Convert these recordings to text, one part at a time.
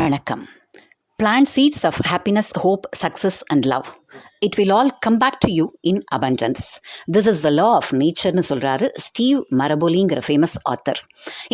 வணக்கம். Plant seeds of happiness, hope, success and love. It will all come back to you in abundance. This is the law of natureன்னு சொல்கிறாரு Steve மரபோலிங்கிற famous author.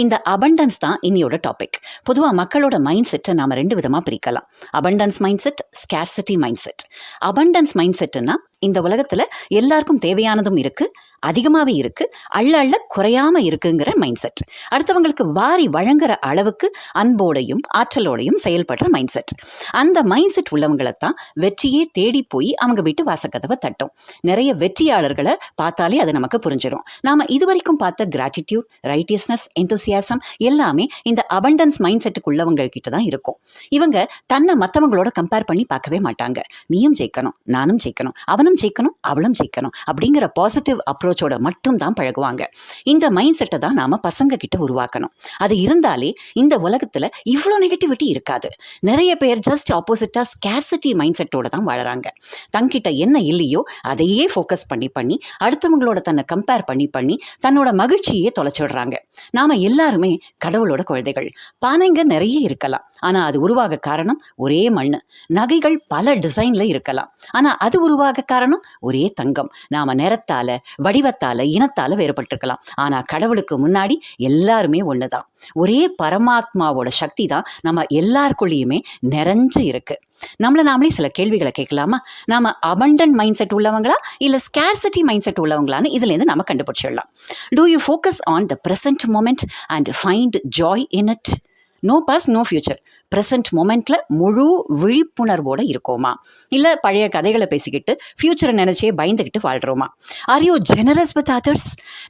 இந்த abundance தான் இன்னையோட topic. பொதுவாக மக்களோட mind செட்டை நாம் ரெண்டு விதமாக பிரிக்கலாம். Abundance mindset, scarcity mind set. Abundance mind செட்டுன்னா இந்த உலகத்தில் எல்லாருக்கும் தேவையானதும் இருக்குது, அதிகமாகவே இருக்குது, அள்ள அள்ள குறையாமல் இருக்குங்கிற மைண்ட் செட். அடுத்தவங்களுக்கு வாரி வழங்குற அளவுக்கு அன்போடையும் ஆற்றலோடையும் செயல்படுற மைண்ட் செட். அந்த மைண்ட் செட் உள்ளவங்களைத்தான் வெற்றியே தேடி போய் அவங்க வீட்டு வாசக்கதவை தட்டும். நிறைய வெற்றியாளர்களை பார்த்தாலே அது நமக்கு புரிஞ்சிடும். நாம் இதுவரைக்கும் பார்த்த கிராட்டிடியூட், ரைட்டியஸ்னஸ், எந்தோசியாசம் எல்லாமே இந்த அபண்டன்ஸ் மைண்ட் செட்டுக்கு உள்ளவங்க கிட்ட தான் இருக்கும். இவங்க தன்னை மற்றவங்களோட கம்பேர் பண்ணி பார்க்கவே மாட்டாங்க. நீயும் ஜெயிக்கணும், நானும் ஜெயிக்கணும், அவனும் ஜெயிக்கணும், அவளும் ஜெயிக்கணும் அப்படிங்கிற பாசிட்டிவ் அப்ரோச்சோட மட்டும் தான் பழகுவாங்க. இந்த மைண்ட் செட்டை தான் நாம் பசங்க கிட்ட உருவாக்கணும். அது இருந்தாலே இந்த உலகத்தில் இவ்வளோ நெகட்டிவிட்டி இருக்காது. நிறைய பேர் ஜஸ்ட் ஆப்போசிட்டாக ஸ்கேர்சிட்டி மைண்ட் செட்டோட தான் வாழறாங்க. தங்கிட்ட என்ன இல்லையோ அதையே ஃபோக்கஸ் பண்ணி அடுத்தவங்களோட தன்னை கம்பேர் பண்ணி தன்னோட மகிழ்ச்சியே தொலைச்சிடுறாங்க. நாம் எல்லாருமே கடவுளோட குழந்தைகள். பானைங்க நிறைய இருக்கலாம், ஆனால் அது உருவாக காரணம் ஒரே மண். நகைகள் பல டிசைனில் இருக்கலாம், ஆனால் அது உருவாக காரணம் ஒரே தங்கம். நாம் நிறத்தால், வடிவத்தால், இனத்தால் வேறுபட்டிருக்கலாம், ஆனால் கடவுளுக்கு முன்னாடி எல்லாருமே ஒன்று தான். ஒரே பரமாத்மாவோட சக்தி தான் நம்ம எல்லாருக்குள்ளேயுமே நிறைஞ்சு இருக்கு. நம்மளை நாமளே சில கேள்விகளை கேட்கலாமா? நாம் அபண்டன்ட் மைண்ட் செட் உள்ளவங்களா இல்லை ஸ்கேர்சிட்டி மைண்ட் செட் உள்ளவங்களான்னு இதுலேருந்து நம்ம கண்டுபிடிச்சிடலாம். Do you focus on the present moment and find joy in it? No past, no future. Present மொமெண்ட்டில் முழு விழிப்புணர்வோடு இருக்கோமா? இல்லை பழைய கதைகளை பேசிக்கிட்டு ஃப்யூச்சரை நினச்சே பயந்துக்கிட்டு வாழ்கிறோமா? Are you generous with others?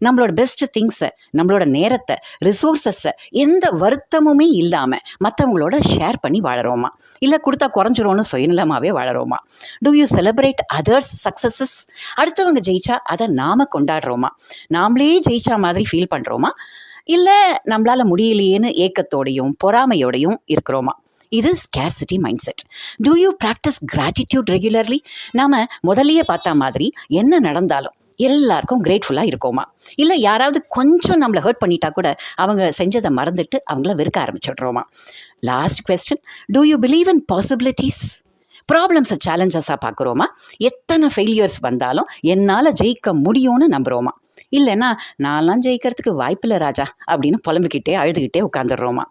நம்மளோட பெஸ்ட் திங்ஸை, நம்மளோட நேரத்தை, ரிசோர்ஸஸை எந்த வருத்தமுமே இல்லாமல் மற்றவங்களோட ஷேர் பண்ணி வாழறோமா? இல்லை கொடுத்தா குறைஞ்சிரோன்னு சுயநலமாகவே வாழறோமா? Do you celebrate others successes? அடுத்தவங்க ஜெயிச்சா அதை நாம் கொண்டாடுறோமா? நாமளே ஜெயிச்சா மாதிரி ஃபீல் பண்ணுறோமா? இல்லை நம்மளால் முடியலையேன்னு ஏக்கத்தோடையும் பொறாமையோடையும் இருக்கிறோமா? இது scarcity mind set. Do you practise gratitude regularly? நாம் முதல்லையே பார்த்தா மாதிரி என்ன நடந்தாலும் எல்லாருக்கும் கிரேட்ஃபுல்லாக இருக்கோமா? இல்லை யாராவது கொஞ்சம் நம்மளை ஹர்ட் பண்ணிட்டா கூட அவங்க செஞ்சதை மறந்துட்டு அவங்கள வெறுக்க ஆரம்பிச்சிடுறோமா? Last question, do you believe in possibilities? ப்ராப்ளம்ஸை சேலஞ்சஸாக பார்க்குறோமா? எத்தனை ஃபெயிலியர்ஸ் வந்தாலும் என்னால் ஜெயிக்க முடியும்னு நம்புகிறோமா? இல்லைன்னா நான்லாம் ஜெயிக்கிறதுக்கு வாய்ப்பில்லை ராஜா அப்படின்னு புலம்பிக்கிட்டே அழுதுகிட்டே உட்காந்துடுறோமா?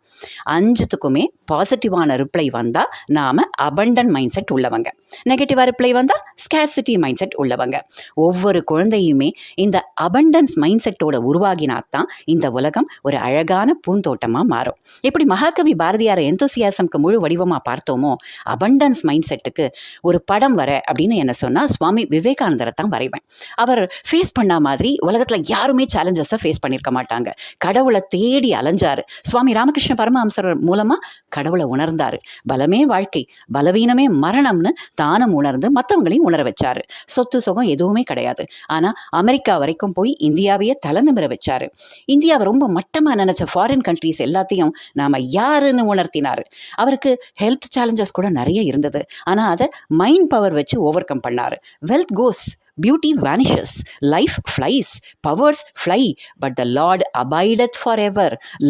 அஞ்சுத்துக்குமே பாசிட்டிவான ரிப்ளை வந்தால் நாம் அபண்டன்ட் மைண்ட் செட் உள்ளவங்க, நெகட்டிவாக ரிப்ளை வந்தால் ஸ்கேர்சிட்டி மைண்ட் செட் உள்ளவங்க. ஒவ்வொரு குழந்தையுமே இந்த அபண்டன்ஸ் மைண்ட் செட்டோட உருவாகினாத்தான் இந்த உலகம் ஒரு அழகான பூந்தோட்டமாக மாறும். எப்படி மகாகவி பாரதியார் எந்தோசியாசம்க்கு முழு வடிவமாக பார்த்தோமோ, அபண்டன்ஸ் மைண்ட் செட்டுக்கு ஒரு படம் வர அப்படின்னு என்ன சொன்னால் சுவாமி விவேகானந்தரை தான் வரைவேன். அவர் ஃபேஸ் பண்ண மாதிரி உலகத்தில் யாருமே சேலஞ்சஸை ஃபேஸ் பண்ணியிருக்க மாட்டாங்க. கடவுளை தேடி அலைஞ்சாரு. சுவாமி ராமகிருஷ்ண பரமஹம்சர் மூலமாக கடவுளை உணர்ந்தார். பலமே வாழ்க்கை, பலவீனமே மரணம்னு தானம் உணர்ந்து மற்றவங்களையும் உணர வச்சாரு. சொத்து சுகம் எதுவுமே கிடையாது, ஆனால் அமெரிக்கா வரைக்கும் போய் இந்தியாவையே தலை நிமிர வச்சாரு. இந்தியாவை ரொம்ப மட்டமாக நினச்ச ஃபாரின் கண்ட்ரீஸ் எல்லாத்தையும் நாம் யாருன்னு உணர்த்தினார். அவருக்கு ஹெல்த் சேலஞ்சஸ் கூட நிறைய இருந்தது, ஆனால் அதை மைண்ட் பவர் வச்சு ஓவர் கம் பண்ணார். Wealth cos, beauty vanishes, life flies, powers fly, but the Lord abideth forever,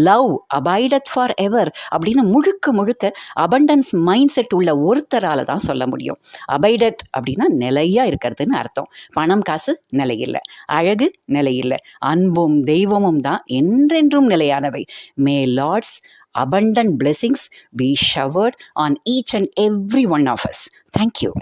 love abideth forever அப்படின்னு முழுக்க அபண்டன்ஸ் மைண்ட் செட் உள்ள ஒருத்தரால் தான் சொல்ல முடியும். அபைடத் அப்படின்னா நிலையாக இருக்கிறதுன்னு அர்த்தம். பணம் காசு நிலையில்லை, அழகு நிலையில்லை, அன்பும் தெய்வமும் தான் என்றென்றும் நிலையானவை. May Lord's abundant blessings be showered on each and every one of us. Thank you.